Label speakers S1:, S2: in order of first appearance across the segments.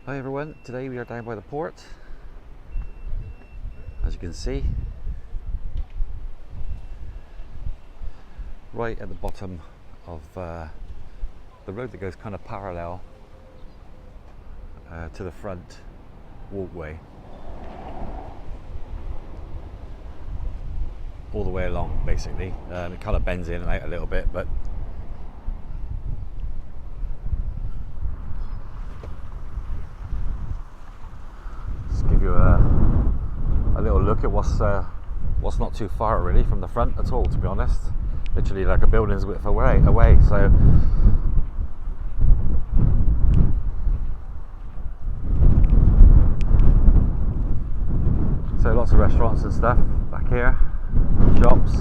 S1: Hi everyone, today we are down by the port. As you can see, right at the bottom of the road that goes kind of parallel to the front walkway, all the way along basically. It kind of bends in and out a little bit, but just give you a little look at what's not too far really from the front at all, to be honest. Literally like a building's width away. So lots of restaurants and stuff back here, shops,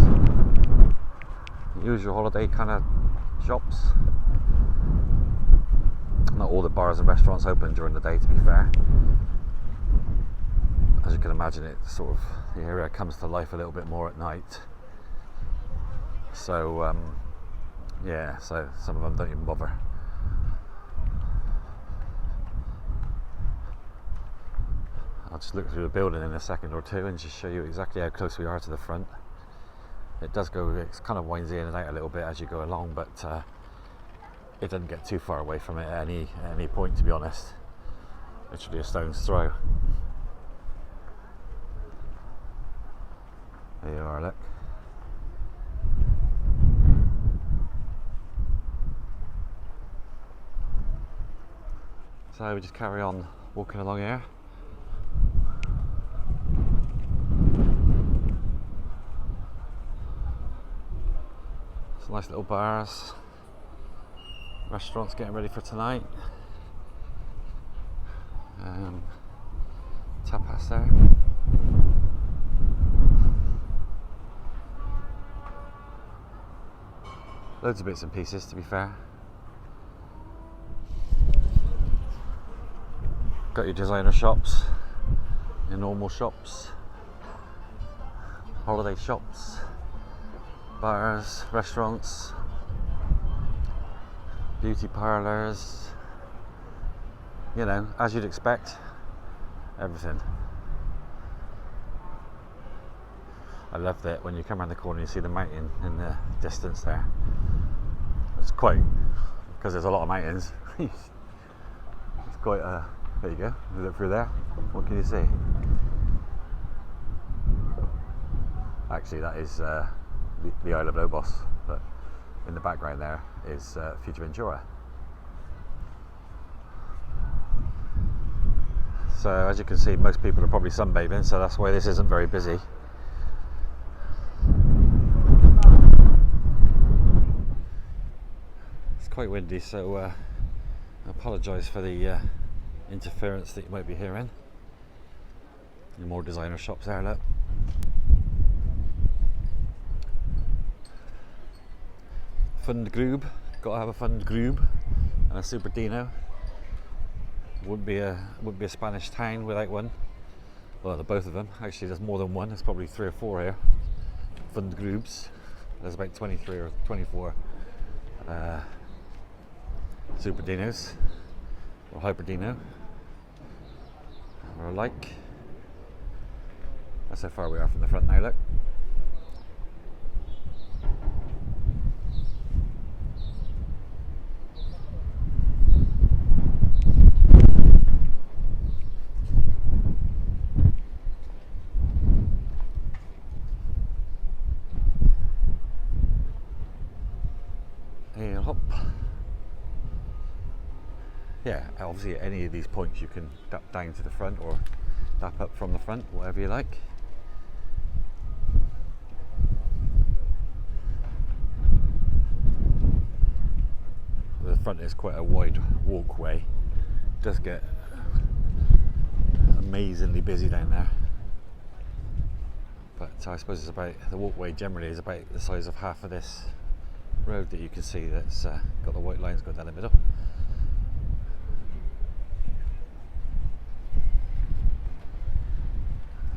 S1: usual holiday kind of shops. Not all the bars and restaurants open during the day, to be fair. As you can imagine, it sort of, the area comes to life a little bit more at night. So yeah, so some of them don't even bother. I'll just look through the building in a second or two and just show you exactly how close we are to the front. It does go, it kind of winds in and out a little bit as you go along, but it doesn't get too far away from it at any point, to be honest. Literally a stone's throw. There you are, look. So we just carry on walking along here. Some nice little bars, restaurants getting ready for tonight. Tapas there. Loads of bits and pieces, to be fair. Got your designer shops, your normal shops, holiday shops, bars, restaurants, beauty parlours, you know, as you'd expect, everything. I love that when you come around the corner you see the mountain in the distance there. It's quite, because there's a lot of mountains, it's quite there you go, you look through there, what can you see? Actually that is the Isle of Lobos, but in the background there is Fuerteventura. So as you can see, most people are probably sunbathing, so that's why this isn't very busy. It's quite windy, so I apologise for the interference that you might be hearing. And more designer shops there, look. Fundgrube, gotta have a Fundgrube and a Super Dino. Wouldn't be a Spanish town without one. Well, the both of them. Actually, there's more than one. There's probably 3 or 4 here. Fundgrubes. There's about 23 or 24 Super Dinos or Hyper Dino or alike. That's how far we are from the front now, look. And hop. Yeah, obviously at any of these points you can dap down to the front or dap up from the front, whatever you like. The front is quite a wide walkway. It does get amazingly busy down there. But I suppose it's about, the walkway generally is about the size of half of this road that you can see that's got the white lines going down the middle.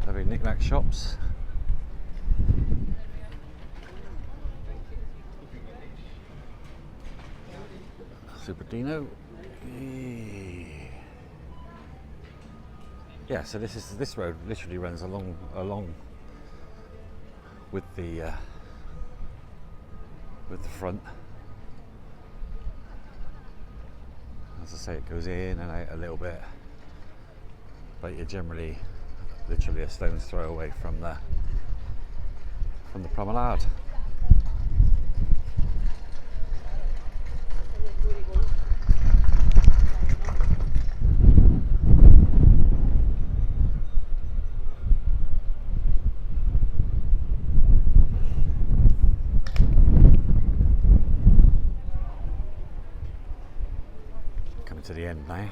S1: Lovely knick-knack shops. Super Dino. yeah, so this road literally runs along with the front. As I say, it goes in and out a little bit, but you're generally literally a stone's throw away from the promenade. To the end now.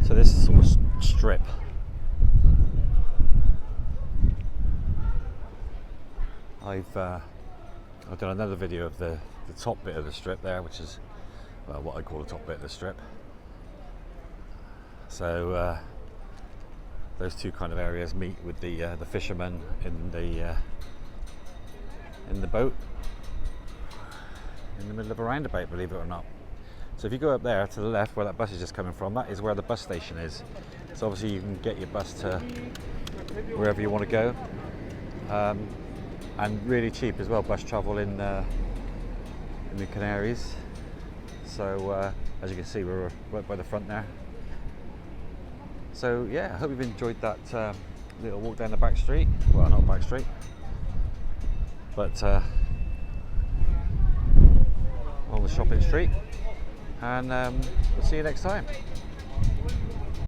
S1: So this sort of strip I've done another video of the top bit of the strip there, which is what I call the top bit of the strip. So those two kind of areas meet with the fishermen in the boat in the middle of a roundabout, believe it or not. So if you go up there to the left where that bus is just coming from, that is where the bus station is. So obviously you can get your bus to wherever you want to go, and really cheap as well, bus travel in the Canaries. So as you can see, we're right by the front there. So yeah, I hope you've enjoyed that little walk down the back street. Well, not back street, but on the shopping street, and we'll see you next time.